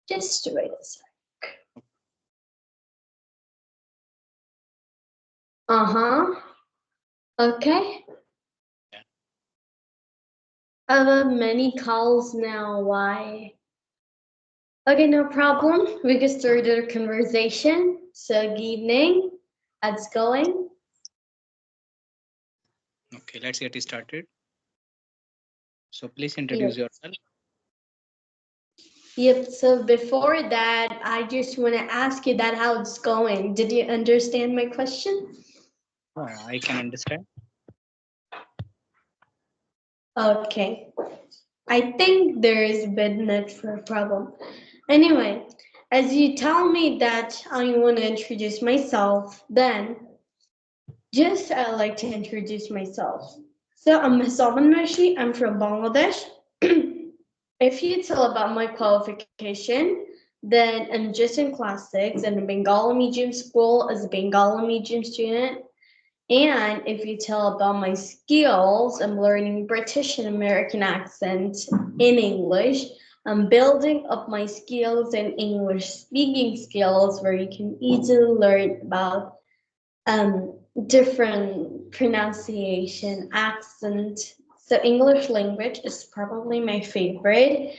Just wait a sec. Uh-huh. Okay. Yeah. I have many calls now. Why? Okay, no problem. We can start our conversation. So, good evening. How's it going? Okay, let's get started. So please Yep. introduce yourself. Yep. So before that, I just want to ask you that how it's going. Did you understand my question? I can understand. Okay. I think there is a bit net for a problem. Anyway, as you tell me that I want to introduce myself, then just I like to introduce myself. So I'm Mehzabin Mowshi. I'm from Bangladesh. If you tell about my qualification, then I'm just in class 6 in a Bengali medium school as a Bengali medium student. And if you tell about my skills, I'm learning British and American accent in English. I'm building up my skills and English speaking skills where you can easily learn about different pronunciation, accent. So English language is probably my favorite.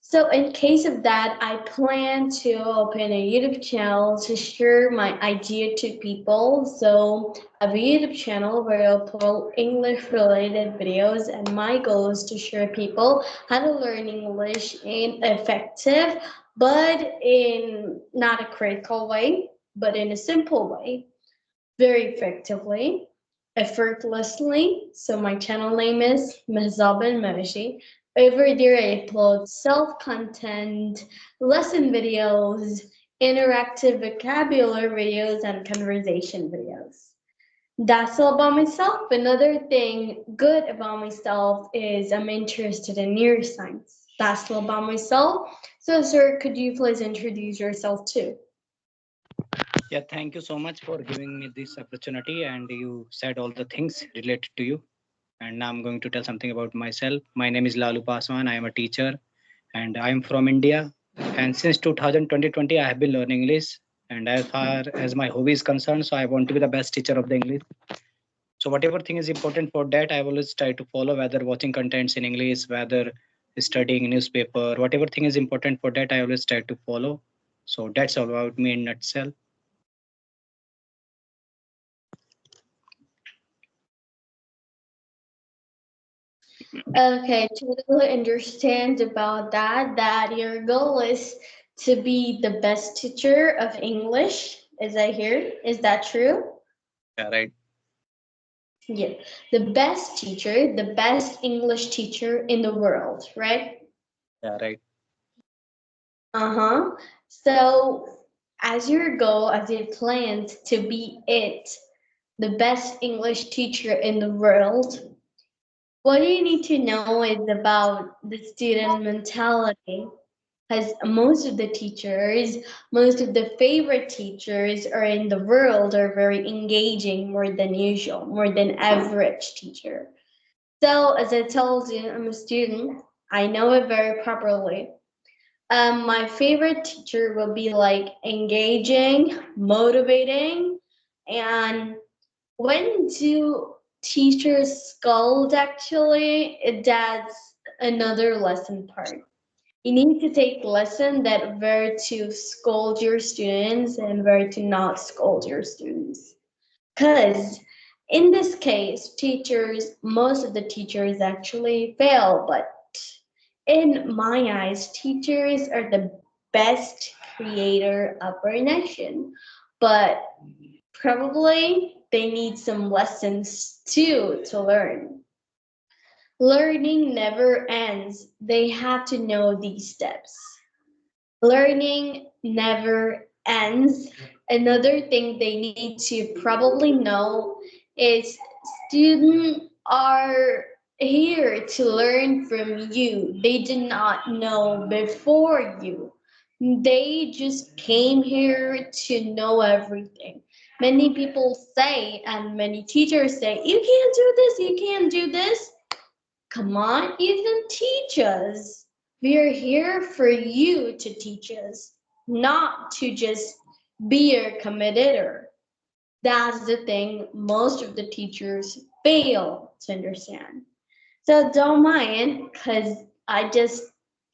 So in case of that, I plan to open a YouTube channel to share my idea to people. So I have a YouTube channel where I'll put English related videos and my goal is to share people how to learn English in effective, but in not a critical way, but in a simple way, very effectively, effortlessly. So my channel name is Mehzabin Mowshi. Over there, I upload self-content, lesson videos, interactive vocabulary videos, and conversation videos. That's all about myself. Another thing good about myself is I'm interested in neuroscience. That's all about myself. So, sir, could you please introduce yourself too? Yeah, thank you so much for giving me this opportunity. And you said all the things related to you. And now I'm going to tell something about myself. My name is Lalu Paswan. I am a teacher and I am from India. And since 2020, I have been learning English. And as far as my hobby is concerned, so I want to be the best teacher of the English. So whatever thing is important for that, I always try to follow, whether watching contents in English, whether studying newspaper, whatever thing is important for that, I always try to follow. So that's all about me in a nutshell. Okay, totally understand about that. That your goal is to be the best teacher of English, as I hear. Is that true? Yeah, right. Yeah, the best teacher, the best English teacher in the world, right? Yeah, right. Uh-huh. So, as your goal, as you planned to be it, the best English teacher in the world, what you need to know is about the student mentality. Because most of the teachers, most of the favorite teachers are in the world are very engaging more than usual, more than average teacher. So as I told you, I'm a student. I know it very properly. My favorite teacher will be like engaging, motivating, and when do teachers scold actually, that's another lesson part. You need to take lesson that where to scold your students and where to not scold your students. Because in this case, teachers, most of the teachers actually fail, but in my eyes, teachers are the best creator of our nation. But probably they need some lessons too to learn. Learning never ends. They have to know these steps. Learning never ends. Another thing they need to probably know is students are here to learn from you. They did not know before you. They just came here to know everything. Many people say, and many teachers say, you can't do this, you can't do this. Come on, you can teach us. We are here for you to teach us, not to just be a commentator. That's the thing most of the teachers fail to understand. So don't mind, because I just,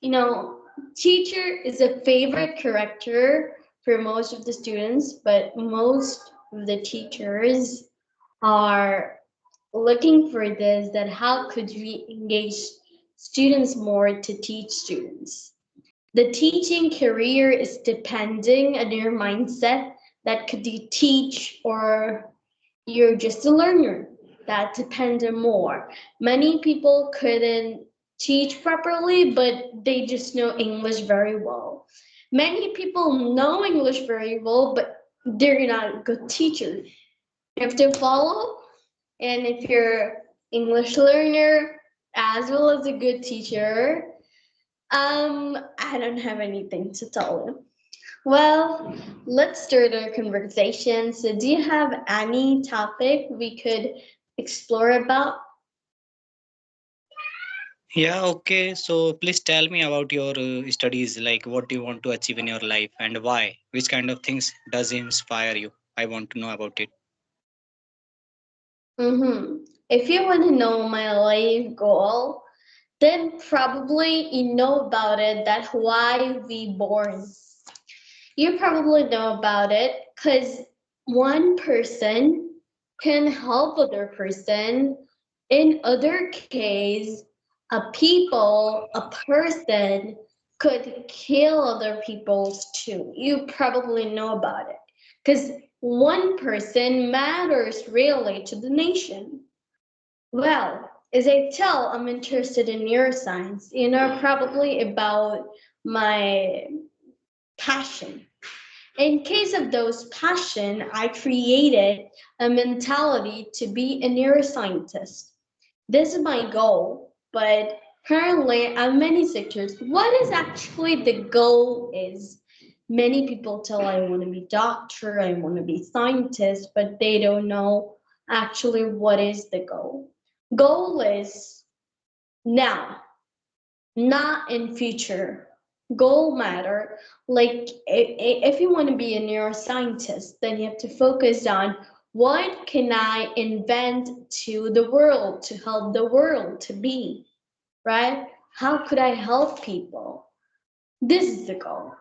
you know, teacher is a favorite character for most of the students, but most of the teachers are looking for this, that how could we engage students more to teach students. The teaching career is depending on your mindset, that could you teach or you're just a learner. That depends on more. Many people couldn't teach properly, but they just know English very well. Many people know English very well, but they're not a good teacher. You have to follow, and if you're English learner as well as a good teacher, I don't have anything to tell you. Well, let's start our conversation. So, do you have any topic we could explore about? Yeah, okay. So please tell me about your studies, like what do you want to achieve in your life and why? Which kind of things does inspire you? I want to know about it. If you want to know my life goal, then probably you know about it. That's why we born. You probably know about it because one person can help other person. In other case, a people, a person could kill other peoples too. You probably know about it because one person matters really to the nation. Well, as I tell, I'm interested in neuroscience. You know, probably about my passion. In case of those passion, I created a mentality to be a neuroscientist. This is my goal, but currently in many sectors, what is actually the goal is many people tell I want to be doctor, I want to be scientist, but they don't know actually what is the goal. Goal is now, not in future. Goal matter. Like if you want to be a neuroscientist, then you have to focus on what can I invent to the world to help the world to be, right? How could I help people? This is the goal.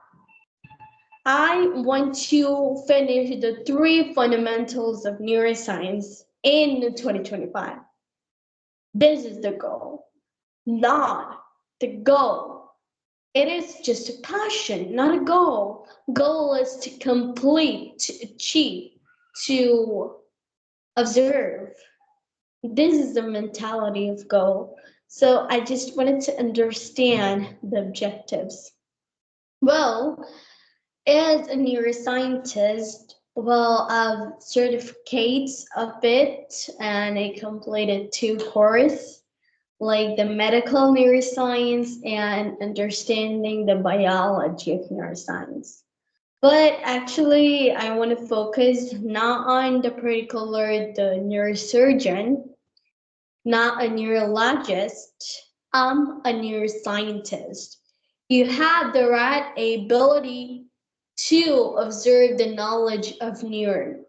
I want to finish the three fundamentals of neuroscience in 2025. This is the goal, not the goal. It is just a passion, not a goal. Goal is to complete, to achieve, to observe. This is the mentality of goal. So I just wanted to understand the objectives. Well, as a neuroscientist, well, I've certificates of it and I completed two courses like the medical neuroscience and understanding the biology of neuroscience. But actually, I want to focus not on the particular the neurosurgeon, not a neurologist. I'm a neuroscientist. You have the right ability to observe the knowledge of neuron.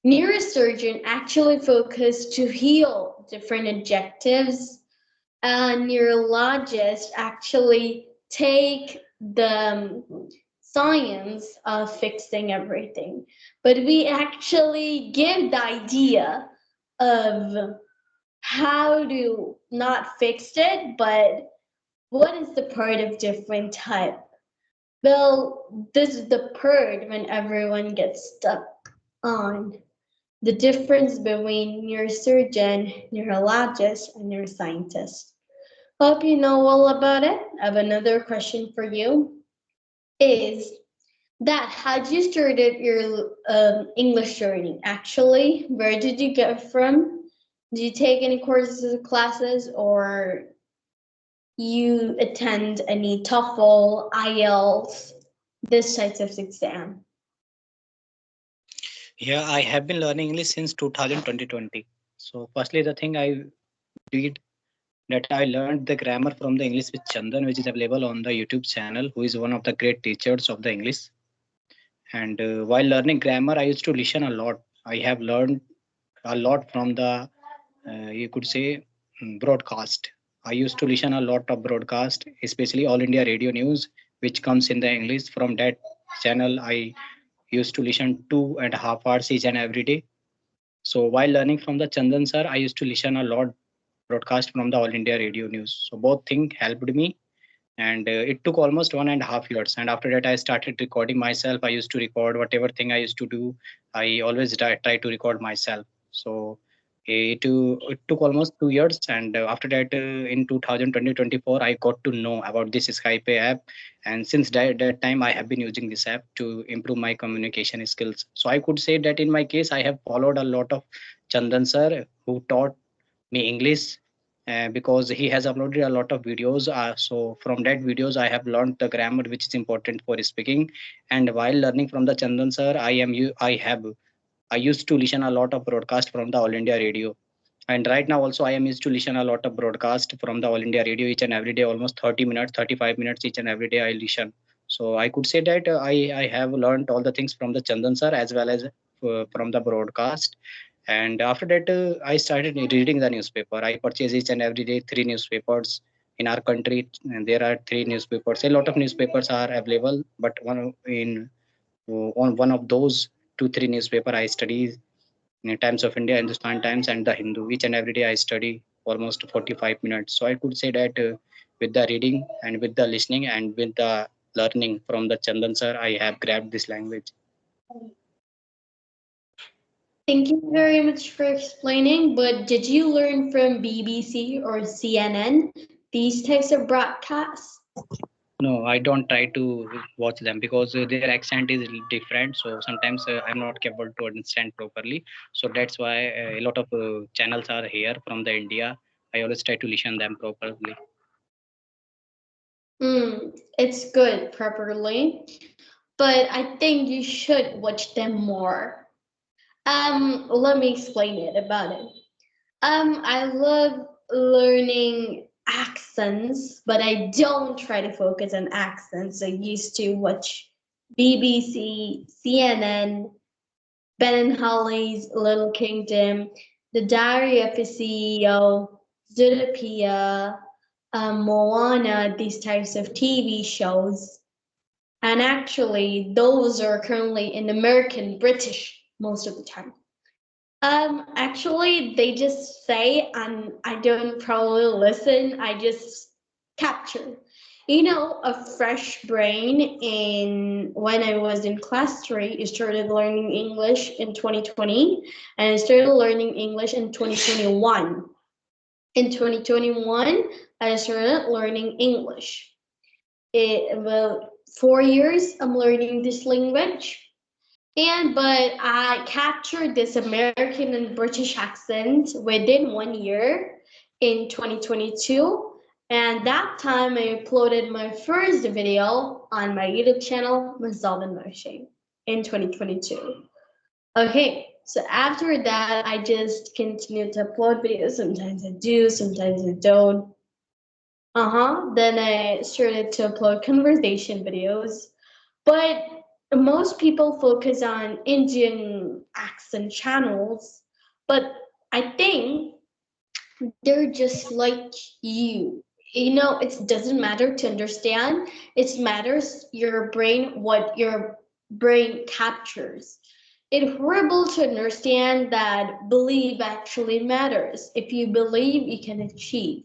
Neurosurgeon actually focus to heal different objectives, and neurologists actually take the science of fixing everything. But we actually give the idea of how to not fix it, but what is the part of different type? Well, this is the part when everyone gets stuck on the difference between neurosurgeon, neurologist, and neuroscientist. Hope you know all about it. I have another question for you. Is that how you started your English journey? Actually, where did you get from? Did you take any courses or classes, or you attend any TOEFL, IELTS, this types of exam? Yeah, I have been learning English since 2020. So firstly, the thing I did that I learned the grammar from the English with Chandan, which is available on the YouTube channel, who is one of the great teachers of the English. And while learning grammar, I used to listen a lot. I have learned a lot from the, you could say, broadcast. I used to listen a lot of broadcast, especially All India Radio News, which comes in the English. From that channel, I used to listen 2.5 hours each and every day. So while learning from the Chandan sir, I used to listen a lot broadcast from the All India Radio News. So both things helped me, and it took almost 1.5 years. And after that, I started recording myself. I used to record whatever thing I used to do. I always try to record myself. So it took almost 2 years, and after that, in 2020-24, I got to know about this Skype app, and since that time, I have been using this app to improve my communication skills. So I could say that in my case, I have followed a lot of Chandan sir, who taught me English, because he has uploaded a lot of videos. So from that videos, I have learned the grammar, which is important for speaking. And while learning from the Chandan sir, I used to listen a lot of broadcast from the All India Radio. And right now also I am used to listen a lot of broadcast from the All India Radio each and every day, almost 30 minutes, 35 minutes each and every day I listen. So I could say that I have learned all the things from the Chandan sir as well as from the broadcast. And after that, I started reading the newspaper. I purchase each and every day three newspapers in our country. And there are three newspapers. A lot of newspapers are available, but on one of those two three newspaper I study Times of India, Hindustan Times, and the Hindu. Each and every day I study almost 45 minutes. So I could say that with the reading and with the listening and with the learning from the Chandan sir, I have grabbed this language. Thank you very much for explaining, but did you learn from BBC or CNN these types of broadcasts? No, I don't try to watch them because their accent is different. So sometimes I'm not capable to understand properly. So that's why a lot of channels are here from the India. I always try to listen them properly. It's good properly, but I think you should watch them more. Let me explain it about it. I love learning accents, but I don't try to focus on accents. I used to watch BBC, CNN, Ben and Holly's Little Kingdom, The Diary of a CEO, Zootopia, Moana, these types of TV shows. And actually, those are currently in American British most of the time. Actually, they just say, and I don't probably listen, I just capture. You know, a fresh brain in when I was in class three, I started learning English in 2020, and I started learning English in 2021. In 2021, I started learning English. Well, 4 years I'm learning this language. But I captured this American and British accent within 1 year in 2022. And that time I uploaded my first video on my YouTube channel, Mehzabin Mowshi, in 2022. Okay, so after that, I just continue to upload videos. Sometimes I do, sometimes I don't. Then I started to upload conversation videos. But most people focus on Indian accent channels, but I think they're just like you. You know, it doesn't matter to understand. It matters your brain, what your brain captures. It's horrible to understand that believe actually matters. If you believe, you can achieve.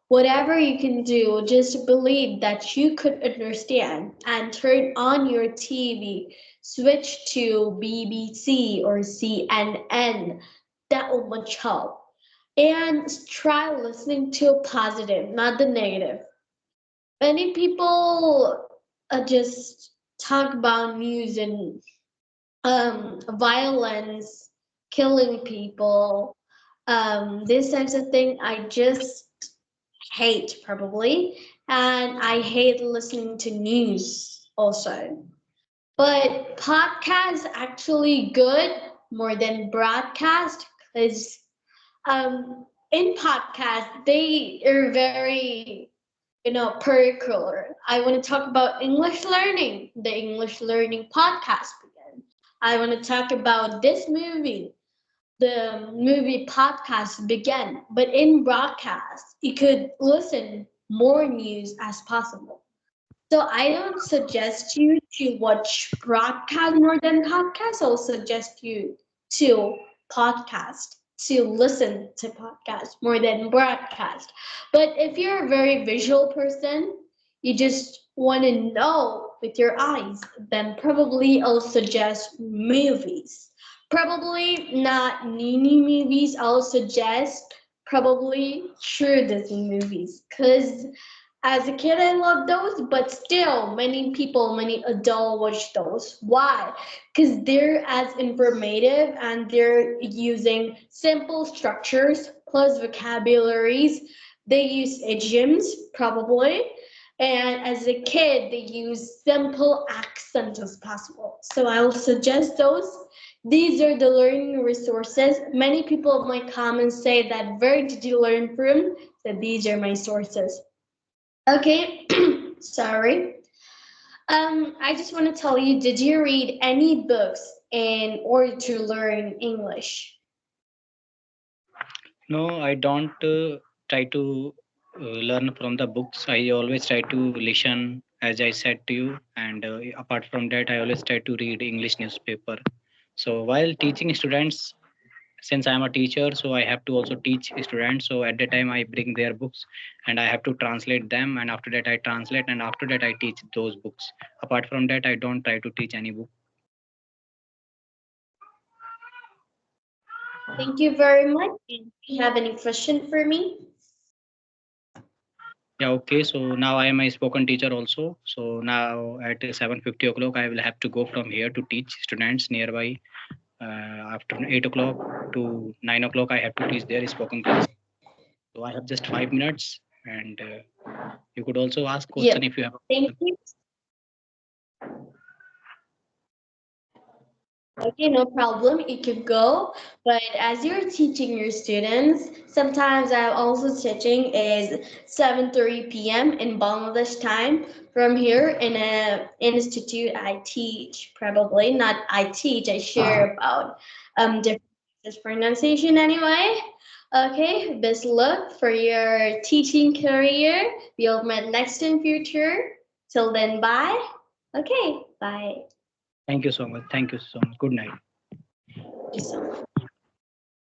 Whatever you can do, just believe that you could understand and turn on your TV, switch to BBC or CNN. That will much help. And try listening to positive, not the negative. Many people just talk about news and violence, killing people, this types of thing. I just hate probably, and I hate listening to news also. But podcast actually good more than broadcast because in podcast, they are very, curricular. I want to talk about English learning, the English learning podcast again. I want to talk about this movie, the movie podcast began. But in broadcast, you could listen more news as possible. So I don't suggest you to watch broadcast more than podcast. I'll suggest you to podcast, to listen to podcast more than broadcast. But if you're a very visual person, you just want to know with your eyes, then probably I'll suggest movies. Probably not Nini movies. I'll suggest probably True Disney movies because as a kid, I loved those, but still, many people, many adults watch those. Why? Because they're as informative and they're using simple structures plus vocabularies. They use idioms, probably. And as a kid, they use simple accents as possible. So I will suggest those. These are the learning resources. Many people of my comments say that where did you learn from? So these are my sources. Okay, sorry. I just want to tell you, did you read any books in order to learn English? No, I don't try to learn from the books. I always try to listen, as I said to you. And apart from that, I always try to read English newspaper. So while teaching students, since I'm a teacher, so I have to also teach students. So at the time, I bring their books and I have to translate them. And after that, I translate. And after that, I teach those books. Apart from that, I don't try to teach any book. Thank you very much. Do you have any question for me? Yeah, okay. So now I am a spoken teacher also. So now at 7:50 o'clock, I will have to go from here to teach students nearby. After 8 o'clock to 9 o'clock, I have to teach their spoken class. So I have just 5 minutes, and you could also ask question Yep. if you have. Thank you. Okay, no problem. You could go. But as you're teaching your students, sometimes I'm also teaching is 7:30 p.m. in Bangladesh time. From here in a institute, I teach probably not. I teach. I share about different pronunciation anyway. Okay, best luck for your teaching career. We'll meet next in future. Till then, bye. Okay, bye. Thank you so much. Thank you so much. Good night. Thank you so much.